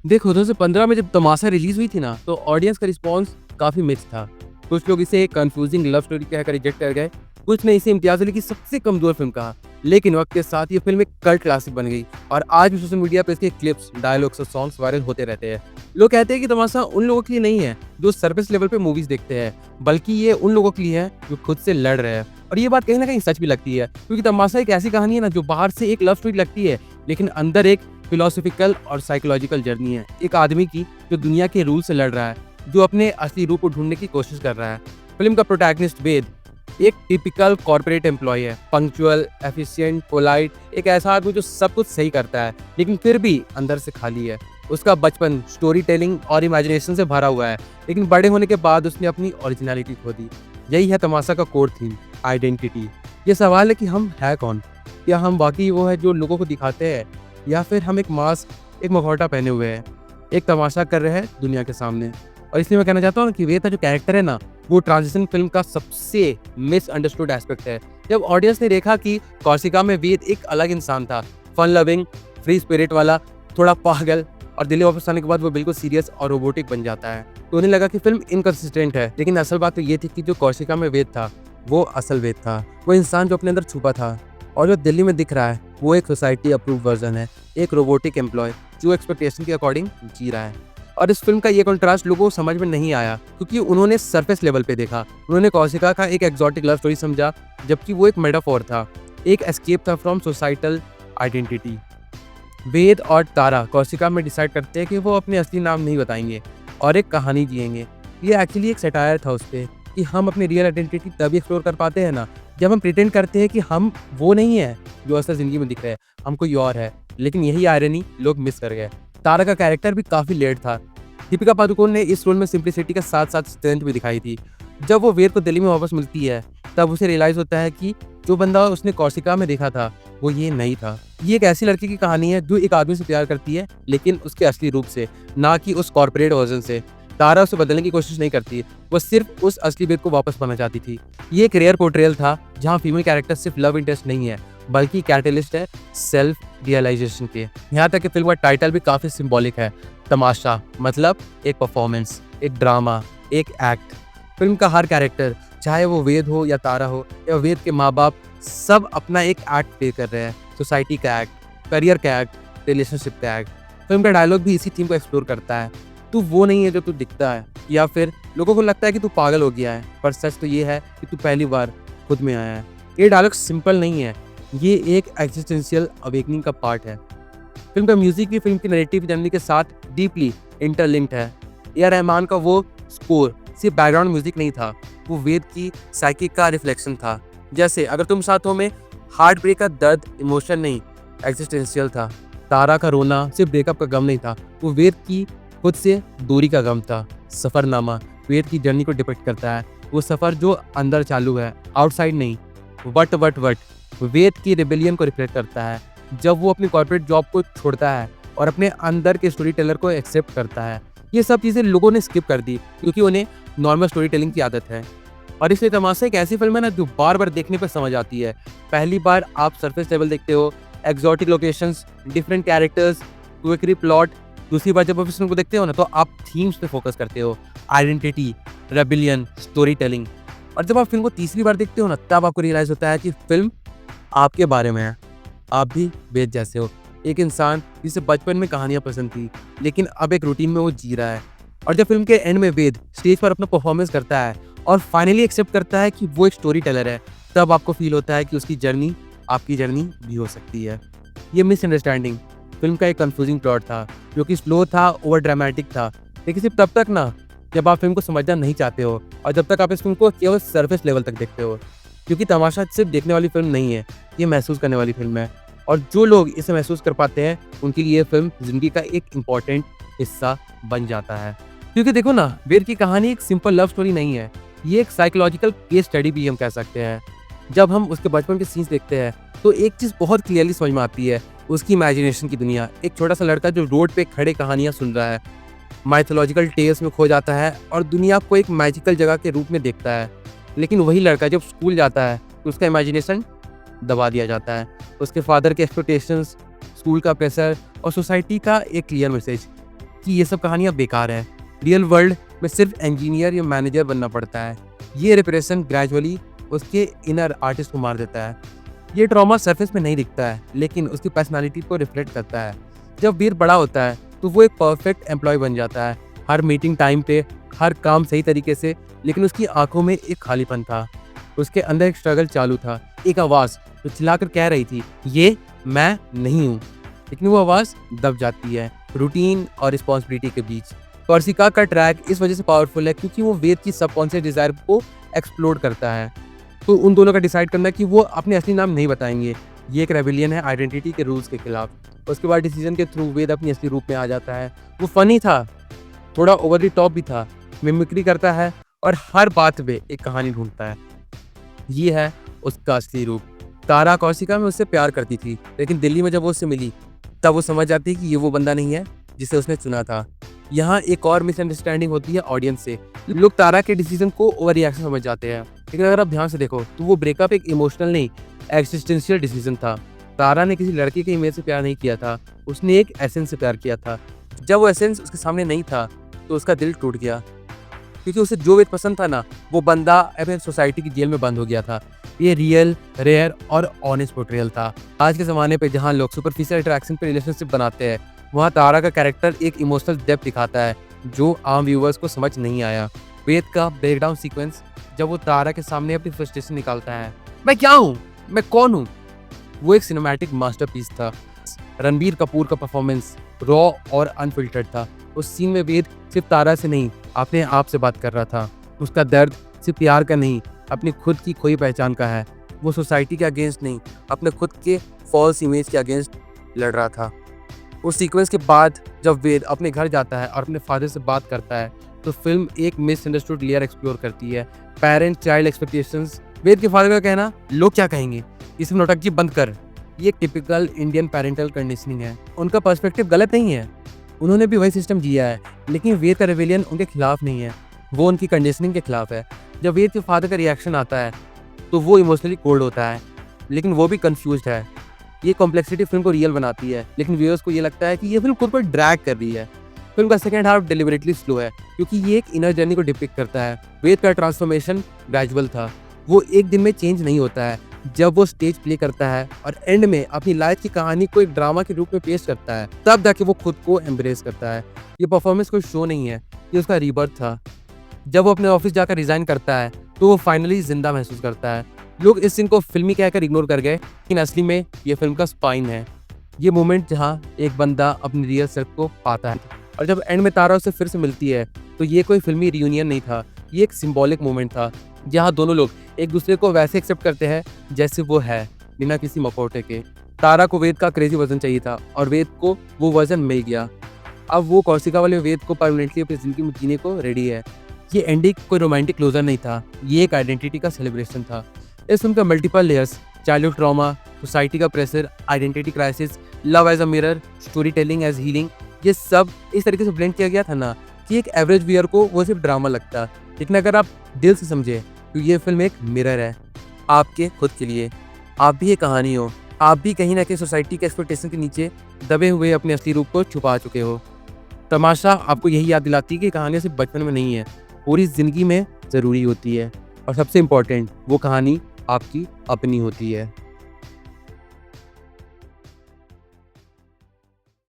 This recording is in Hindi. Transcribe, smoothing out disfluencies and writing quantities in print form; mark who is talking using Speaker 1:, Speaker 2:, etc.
Speaker 1: देखो 2015 में जब तमाशा रिलीज हुई थी ना, तो ऑडियंस का रिस्पॉन्स काफी मिक्स था। कुछ लोग इसे एक कंफ्यूजिंग लव स्टोरी कहकर रिजेक्ट कर गए, कुछ ने इसे इम्तियाज अली की सबसे कमजोर फिल्म कहा। लेकिन वक्त के साथ ये फिल्म एक कल्ट क्लासिक बन गई और आज भी सोशल मीडिया पर इसके क्लिप्स, डायलॉग्स और सॉन्ग्स वायरल होते रहते हैं। लोग कहते हैं कि तमाशा उन लोगों के लिए नहीं है जो सरफेस लेवल पे मूवीज देखते हैं, बल्कि ये उन लोगों के लिए है जो खुद से लड़ रहे हैं। और ये बात कहीं ना कहीं सच भी लगती है, क्योंकि तमाशा एक ऐसी कहानी है ना जो बाहर से एक लव स्टोरी लगती है, लेकिन अंदर एक फिलोसॉफिकल और साइकोलॉजिकल जर्नी है एक आदमी की जो दुनिया के रूल से लड़ रहा है, जो अपने असली रूप को ढूंढने की कोशिश कर रहा है। फिल्म का प्रोटैगनिस्ट वेद एक टिपिकल कॉर्पोरेट एम्प्लॉय है, पंक्चुअल, एफिशिएंट, पोलाइट, एक ऐसा आदमी जो सब कुछ सही करता है लेकिन फिर भी अंदर से खाली है। उसका बचपन स्टोरी टेलिंग और इमेजिनेशन से भरा हुआ है, लेकिन बड़े होने के बाद उसने अपनी ओरिजिनलिटी खो दी। यही है तमाशा का कोर थीम, आइडेंटिटी। ये सवाल है कि हम है कौन? क्या हम वाकई वो है जो लोगों को दिखाते हैं, या फिर हम एक मास्क, एक मुखौटा पहने हुए हैं, एक तमाशा कर रहे हैं दुनिया के सामने। और इसलिए मैं कहना चाहता हूँ कि वेद का जो कैरेक्टर है ना, वो ट्रांजिशन फिल्म का सबसे मिसअंडरस्टूड एस्पेक्ट है। जब ऑडियंस ने देखा कि कौशिका में वेद एक अलग इंसान था, फन लविंग, फ्री स्पिरिट वाला, थोड़ा पागल, और दिल्ली वापस आने के बाद वो बिल्कुल सीरियस और रोबोटिक बन जाता है, तो उन्हें लगा कि फिल्म इनकंसिस्टेंट है। लेकिन असल बात तो ये थी कि जो कौशिका में वेद था वो असल वेद था, वो इंसान जो अपने अंदर छुपा था। और जो दिल्ली में दिख रहा है वो एक सोसाइटी अप्रूव वर्जन है, एक रोबोटिक एम्प्लॉय जो एक्सपेक्टेशन के अकॉर्डिंग जी रहा है। और इस फिल्म का ये कॉन्ट्रास्ट लोगों को समझ में नहीं आया, क्योंकि उन्होंने सरफेस लेवल पे देखा। उन्होंने कौशिका का एक एक्सोटिक लव स्टोरी समझा, जबकि वो एक मेटाफोर था, एक एस्केप था फ्रॉम सोसाइटल आइडेंटिटी। वेद और तारा कौशिका में डिसाइड करते हैं कि वो अपने असली नाम नहीं बताएंगे और एक कहानी जिएंगे। ये एक्चुअली एक सटायर था उस पर कि हम अपनी रियल आइडेंटिटी तभी एक्सप्लोर कर पाते हैं ना, जब हम प्रिटेंड करते हैं कि हम वो नहीं है जो असल जिंदगी में दिख रहे हैं, हम कोई और है। लेकिन यही आयरनी लोग मिस कर गए। तारा का कैरेक्टर भी काफी लेट था। दीपिका पादुकोण ने इस रोल में सिंप्लिसिटी के साथ साथ स्ट्रेंथ भी दिखाई थी। जब वो वीर को दिल्ली में वापस मिलती है, तब उसे रियलाइज होता है कि जो बंदा उसने कौशिका में देखा था वो ये नहीं था। ये एक ऐसी लड़की की कहानी है जो एक आदमी से प्यार करती है, लेकिन उसके असली रूप से, ना कि उस कॉर्पोरेट वर्जन से। तारा उसे बदलने की कोशिश नहीं करती, वो सिर्फ उस असली वेद को वापस पाना चाहती थी। ये एक रेयर पोर्ट्रेयल था जहाँ फीमेल कैरेक्टर सिर्फ लव इंटरेस्ट नहीं है, बल्कि कैटलिस्ट है सेल्फ रियलाइजेशन के। यहाँ तक कि फिल्म का टाइटल भी काफी सिंबॉलिक है, तमाशा, मतलब एक परफॉर्मेंस, एक ड्रामा, एक एक्ट। फिल्म का हर कैरेक्टर, चाहे वो वेद हो या तारा हो या वेद के माँ बाप, सब अपना एक एक्ट प्ले कर रहे हैं। सोसाइटी का एक्ट, करियर का एक्ट, रिलेशनशिप का एक्ट। फिल्म का डायलॉग भी इसी थीम को एक्सप्लोर करता है। तू वो नहीं है जो तू दिखता है, या फिर लोगों को लगता है कि तू पागल हो गया है, पर सच तो ये है कि तू पहली बार खुद में आया है। ये डायलॉग सिंपल नहीं है, ये एक एग्जिस्टेंशियल अवेकनिंग का पार्ट है। फिल्म का म्यूजिक भी फिल्म की नैरेटिव जर्नी के साथ डीपली इंटरलिंक्ड है। ए आर रहमान का वो स्कोर सिर्फ बैकग्राउंड म्यूजिक नहीं था, वो वेद की साइकिक का रिफ्लेक्शन था। जैसे अगर तुम साथ हो में हार्ट ब्रेक का दर्द इमोशन नहीं, एग्जिस्टेंशियल था। तारा का रोना सिर्फ ब्रेकअप का गम नहीं था, वो वेद की खुद से दूरी का गम था। सफरनामा वेद की जर्नी को डिपिक्ट करता है, वो सफर जो अंदर चालू है, आउटसाइड नहीं। वट वट वट वेद की रिबेलियन को रिफ्लेक्ट करता है, जब वो अपनी कॉर्पोरेट जॉब को छोड़ता है और अपने अंदर के स्टोरी टेलर को एक्सेप्ट करता है। ये सब चीज़ें लोगों ने स्किप कर दी, क्योंकि उन्हें नॉर्मल स्टोरी टेलिंग की आदत है। और इसलिए तमाशा एक ऐसी फिल्म है ना जो बार बार देखने पर समझ आती है। पहली बार आप सरफेस लेवल देखते हो, exotic locations, different characters, quirky plot. दूसरी बार जब आप इस फिल्म को देखते हो ना, तो आप थीम्स पे फोकस करते हो, आइडेंटिटी, रेबिलियन, स्टोरी टेलिंग। और जब आप फिल्म को तीसरी बार देखते हो ना, तब आपको रियलाइज होता है कि फिल्म आपके बारे में है। आप भी वेद जैसे हो, एक इंसान जिसे बचपन में कहानियां पसंद थी, लेकिन अब एक रूटीन में वो जी रहा है। और जब फिल्म के एंड में वेद स्टेज पर अपना परफॉर्मेंस करता है और फाइनली एक्सेप्ट करता है कि वो एक स्टोरी टेलर है, तब आपको फील होता है कि उसकी जर्नी आपकी जर्नी भी हो सकती है। ये मिसअंडरस्टैंडिंग फिल्म का एक कंफ्यूजिंग प्लॉट था, जो कि स्लो था, ओवर ड्रामेटिक था, लेकिन सिर्फ तब तक ना जब आप फिल्म को समझना नहीं चाहते हो, और जब तक आप इस फिल्म को केवल सरफेस लेवल तक देखते हो। क्योंकि तमाशा सिर्फ देखने वाली फिल्म नहीं है, ये महसूस करने वाली फिल्म है। और जो लोग इसे महसूस कर पाते हैं, उनके लिए ये फिल्म जिंदगी का एक इम्पॉर्टेंट हिस्सा बन जाता है। क्योंकि देखो ना, वीर की कहानी एक सिंपल लव स्टोरी नहीं है, ये एक साइकोलॉजिकल केस स्टडी भी हम कह सकते हैं। जब हम उसके बचपन के सीन्स देखते हैं, तो एक चीज़ बहुत क्लियरली समझ में आती है, उसकी इमेजिनेशन की दुनिया। एक छोटा सा लड़का जो रोड पे खड़े कहानियाँ सुन रहा है, माइथोलॉजिकल टेल्स में खो जाता है और दुनिया को एक मैजिकल जगह के रूप में देखता है। लेकिन वही लड़का जब स्कूल जाता है, तो उसका इमेजिनेशन दबा दिया जाता है। उसके फादर के एक्सपेक्टेशंस, स्कूल का प्रेशर और सोसाइटी का एक क्लियर मैसेज कि ये सब कहानियाँ बेकार है। रियल वर्ल्ड में सिर्फ इंजीनियर या मैनेजर बनना पड़ता है। ये रिप्रेशन ग्रेजुअली उसके इनर आर्टिस्ट को मार देता है। ये ट्रॉमा सरफेस में नहीं दिखता है, लेकिन उसकी पर्सनालिटी को रिफ्लेक्ट करता है। जब वीर बड़ा होता है तो वो एक परफेक्ट एम्प्लॉय बन जाता है, हर मीटिंग टाइम पे, हर काम सही तरीके से, लेकिन उसकी आंखों में एक खालीपन था। उसके अंदर एक स्ट्रगल चालू था, एक आवाज़ जो चिल्लाकर कह रही थी, ये मैं नहीं हूँ। लेकिन वो आवाज़ दब जाती है रूटीन और रिस्पॉन्सिबिलिटी के बीच। कौशिका का ट्रैक इस वजह से पावरफुल है क्योंकि वो वेद की सबकॉन्शियस डिज़ायर को एक्सप्लोर करता है। तो उन दोनों का डिसाइड करना कि वो अपने असली नाम नहीं बताएंगे, ये एक रेबिलियन है आइडेंटिटी के रूल्स के खिलाफ। उसके बाद डिसीजन के थ्रू वेद अपनी असली रूप में आ जाता है। वो फनी था, थोड़ा ओवर द टॉप भी था, मिमिक्री करता है और हर बात पे एक कहानी ढूंढता है। ये है उसका असली रूप। तारा कौशिका में उससे प्यार करती थी, लेकिन दिल्ली में जब वो उससे मिली तब वो समझ जाती है कि ये वो बंदा नहीं है जिसे उसने चुना था। यहाँ एक और मिसअंडरस्टैंडिंग होती है ऑडियंस से। लोग तारा के डिसीजन को ओवर रिएक्शन समझ जाते हैं, लेकिन अगर आप ध्यान से देखो तो वो ब्रेकअप एक इमोशनल नहीं, एक्सिस्टेंशियल डिसीजन था। तारा ने किसी लड़के के इमेज से प्यार नहीं किया था, उसने एक एसेंस से प्यार किया था। जब वो एसेंस उसके सामने नहीं था तो उसका दिल टूट गया, क्योंकि उसे जो वेद पसंद था ना, वो बंदा अपने सोसाइटी की जेल में बंद हो गया था। ये रियल, रेयर और ऑनेस्ट पोर्ट्रेयल था। आज के ज़माने पे जहाँ लोग सुपरफिशियल इंटरेक्शन पे रिलेशनशिप बनाते हैं, वहाँ तारा का कैरेक्टर एक इमोशनल डेप्थ दिखाता है जो आम व्यूवर्स को समझ नहीं आया। वेद का ब्रेकडाउन सीक्वेंस, जब वो तारा के सामने अपनी फ्रस्ट्रेशन निकालता है, मैं क्या हूँ, मैं कौन हूँ, वो एक सिनेमैटिक मास्टरपीस था। रणबीर कपूर का परफॉर्मेंस रॉ और अनफिल्टर्ड था। उस सीन में वेद सिर्फ तारा से नहीं, अपने आप से बात कर रहा था। उसका दर्द सिर्फ प्यार का नहीं, अपनी खुद की खोई पहचान का है। वो सोसाइटी के अगेंस्ट नहीं, अपने खुद के फॉल्स इमेज के अगेंस्ट लड़ रहा था। उस सीक्वेंस के बाद जब वेद अपने घर जाता है और अपने फादर से बात करता है, तो फिल्म एक मिसअंडरस्टूड लेयर एक्सप्लोर करती है, पेरेंट चाइल्ड एक्सपेक्टेशंस। वेद के फादर का कहना, लोग क्या कहेंगे, इस नौटंकी बंद कर, ये टिपिकल इंडियन पेरेंटल कंडीशनिंग है। उनका पर्सपेक्टिव गलत नहीं है, उन्होंने भी वही सिस्टम जिया है, लेकिन वेद का रेवेलियन उनके खिलाफ नहीं है, वो उनकी कंडीशनिंग के खिलाफ है। जब वेद के फादर का रिएक्शन आता है तो वो इमोशनली कोल्ड होता है, लेकिन वो भी कंफ्यूज्ड है। ये कॉम्प्लेक्सिटी फिल्म को रियल बनाती है, लेकिन व्यूअर्स को ये लगता है कि ये फिल्म खुद पर ड्रैग कर रही है। फिल्म का सेकंड हाफ डिलिबरेटली स्लो है क्योंकि ये एक इनर जर्नी को डिपिक्ट करता है। वेद का ट्रांसफॉर्मेशन ग्रेजुअल था, वो एक दिन में चेंज नहीं होता है। जब वो स्टेज प्ले करता है और एंड में अपनी लाइफ की कहानी को एक ड्रामा के रूप में पेश करता है, तब जाके वो खुद को एम्ब्रेस करता है। ये परफॉर्मेंस कोई शो नहीं है, ये उसका रीबर्थ था। जब वो अपने ऑफिस जाकर रिजाइन करता है तो वो फाइनली जिंदा महसूस करता है। लोग इस सीन को फिल्मी कहकर इग्नोर कर गए, लेकिन असली में ये फिल्म का स्पाइन है। ये मोमेंट जहाँ एक बंदा अपनी रियल सेल्फ को पाता है और जब एंड में तारा उससे फिर से मिलती है, तो ये कोई फिल्मी रियूनियन नहीं था, ये एक सिंबॉलिक मोमेंट था जहाँ दोनों लोग एक दूसरे को वैसे एक्सेप्ट करते हैं जैसे वो है, बिना किसी मखौटे के। तारा को वेद का क्रेजी वर्जन चाहिए था और वेद को वो वर्जन मिल गया। अब वो कौशिका वाले वेद को परमानेंटली अपनी जिंदगी में जीने को रेडी है। ये एंडिंग कोई रोमांटिक क्लोजर नहीं था, ये एक आइडेंटिटी का सेलिब्रेशन था। इस फिल्म का multiple layers, childhood trauma, society का pressure, identity crisis, love as a mirror, story telling as healing, ये सब इस तरीके से ब्लेंड किया गया था ना कि एक एवरेज व्यूअर को वो सिर्फ ड्रामा लगता। लेकिन अगर आप दिल से समझे तो ये फिल्म एक मिरर है आपके खुद के लिए। आप भी एक कहानी हो, आप भी कहीं ना कहीं सोसाइटी के एक्सपेक्टेशन के नीचे दबे हुए अपने असली रूप को छुपा चुके हो। तमाशा आपको यही याद दिलाती है कि कहानियाँ सिर्फ बचपन में नहीं है, पूरी ज़िंदगी में ज़रूरी होती है, और सबसे इम्पोर्टेंट वो कहानी आपकी अपनी होती है।